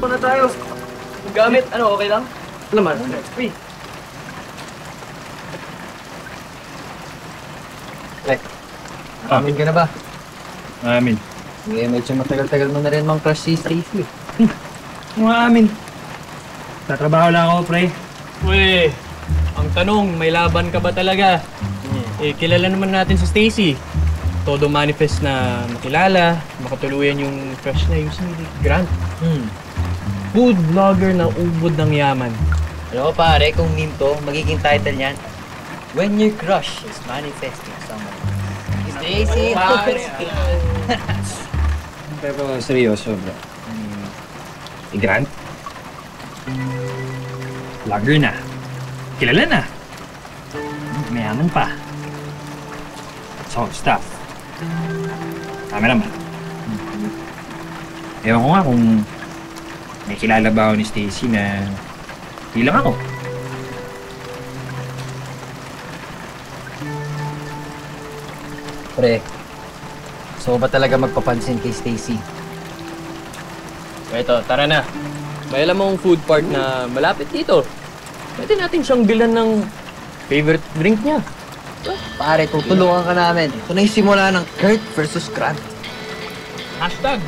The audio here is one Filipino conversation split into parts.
na tayo. Gamit, ano, okay lang? Naman, wait. Amin ka na ba? Amin. Medyo matagal-tagal mo na rin mang crush si Stacy. Mga amin. Tatrabaho lang ako, pre. Uy, ang tanong, may laban ka ba talaga? Eh, kilala naman natin si Stacy. Todo manifest na makilala, makatuluyan yung crush na yung si Grant. Food vlogger na ubod ng yaman. Alam mo pare, kung meme to, magiging title niyan, When Your Crush is Manifesting Someone. Stacy! Pero seryoso, bro. Si Grant? Vlogger na. Kilala na. Mayaman pa. So, staff. Cameraman. Ewan ko nga kung may kilala ba ako ni Stacy na hindi lang ako. Pre, so ba talaga magpapansin kay Stacy? Eto, tara na. May alam mong food park na malapit dito. Pwede natin siyang bilan ng favorite drink niya. Pare, tutulungan ka namin. Ito na yung simula ng Kurt versus Grant. Hashtag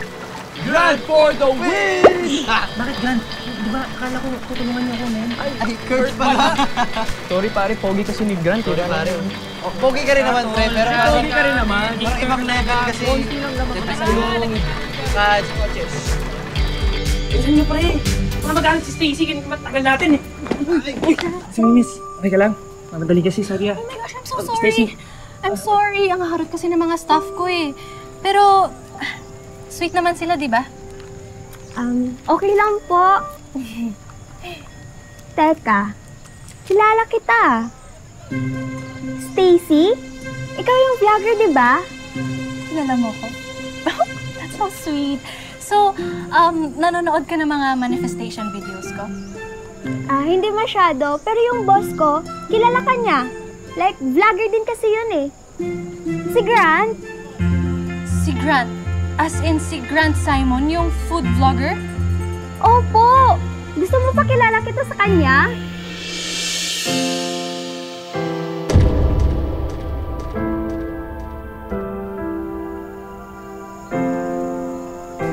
Grant for the win! Bakit, Grant? Di ba, akala ko tutulungan niyo ako, men? Ay, Kurt pala! Sorry pare, pogi kasi ni Grant. Sorry pare. Oh, pogi ka rin naman, pre, pero Pogi ka rin naman. parang ibang level kasi. Konti lang naman. Siyempre sa yung coaches. Ilan niyo, pre? Mga magalit si Stacy, ganun matagal natin eh. Si Miss, okay ka lang? Mamadali kasi, sorry ah. Oh my gosh, I'm so sorry. I'm sorry. Ang harot kasi ng mga staff ko eh. Pero, sweet naman sila, di ba? Okay lang po. Teka, kilala kita. Stacy? Ikaw yung vlogger, di ba? Kilala mo ko. That's so sweet. So, nanonood ka ng mga manifestation videos ko? Hindi masyado, pero yung boss ko, kilala ka niya. Like, vlogger din kasi yun eh. Si Grant. Si Grant? As in si Grant Simon, yung food vlogger? Opo! Gusto mo pa kilala kita sa kanya?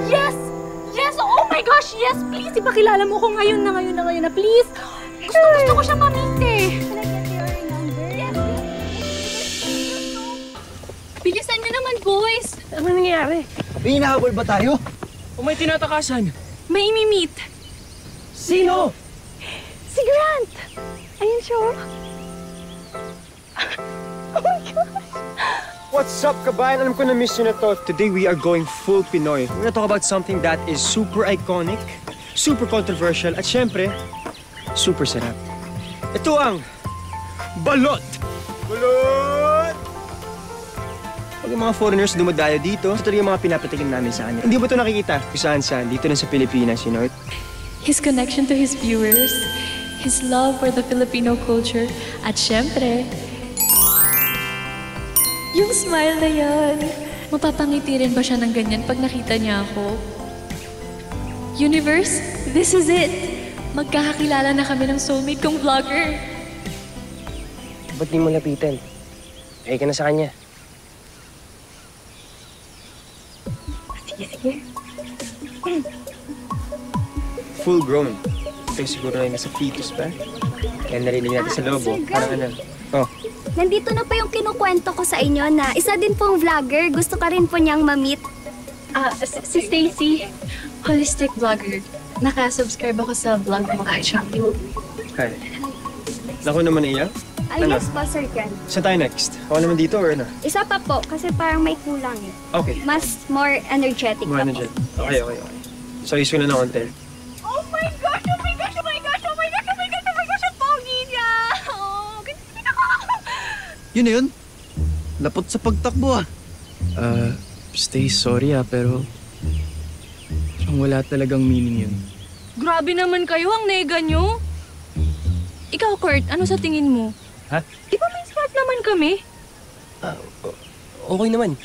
Yes! Yes! Oh my gosh! Yes! Please, ipakilala mo ko ngayon na, please! Gusto ko siya ma-meet eh! Can I get your number? Yes! Bilisan niyo naman, boys! Ano nangyayari? May hinahabol ba tayo? O may tinatakasan. May imi-meet. Sino? Si Grant! Ayun siya. Oh my gosh! What's up, kabayan? Alam ko na miss nyo na to. Today, we are going full Pinoy. We're gonna talk about something that is super iconic, super controversial, at syempre, super sarap. Ito ang balot! Balot! Pag yung mga foreigners dumadayo dito, ito talaga yung mga pinapatikim namin sa kanya. Hindi mo ito nakikita kung saan-saan, dito na sa Pilipinas, you know? His connection to his viewers, his love for the Filipino culture, at syempre, yung smile na yan. Mapapangiti rin ba siya ng ganyan pag nakita niya ako? Universe, this is it! Magkakakilala na kami ng soulmate kong vlogger. Ba't di mo lapitan? Ay ka na sa kanya. Sige. Full grown. Ito siguro ay nasa fetus pa. Kaya narinig natin sa lobo. Parang ano. Oh. Nandito na pa yung kinukwento ko sa inyo na isa din pong vlogger. Gusto ka rin po niyang ma-meet. Si Stacy, holistic vlogger. Naka-subscribe ako sa vlog mo kahit siya. Hi. Naku naman iya. Ano? Yes po, Sir Grant. Saan tayo next? Ako naman dito or ano? Isa pa po, kasi parang may kulang eh. Okay. Mas more energetic More pa po. energetic. Okay. So, iso na ng konti. Oh my gosh! Oh my gosh! Oh my gosh! Oh my gosh! Oh my gosh! Oh my gosh! Ang pogi niya! Oh, ganyan ako! Yun na yun. Lapot sa pagtakbo ah. Stay sorry pero wala talagang meaning yun. Grabe naman kayo, ang nega nyo. Ikaw, Kurt, ano sa tingin mo? Ha? Di ba may smart naman kami? Okay naman.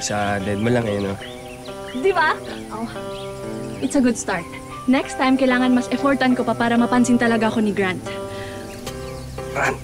Sa dead mo lang eh, no? Di ba? Oh, it's a good start. Next time, kailangan mas effortan ko pa para mapansin talaga ako ni Grant. Grant.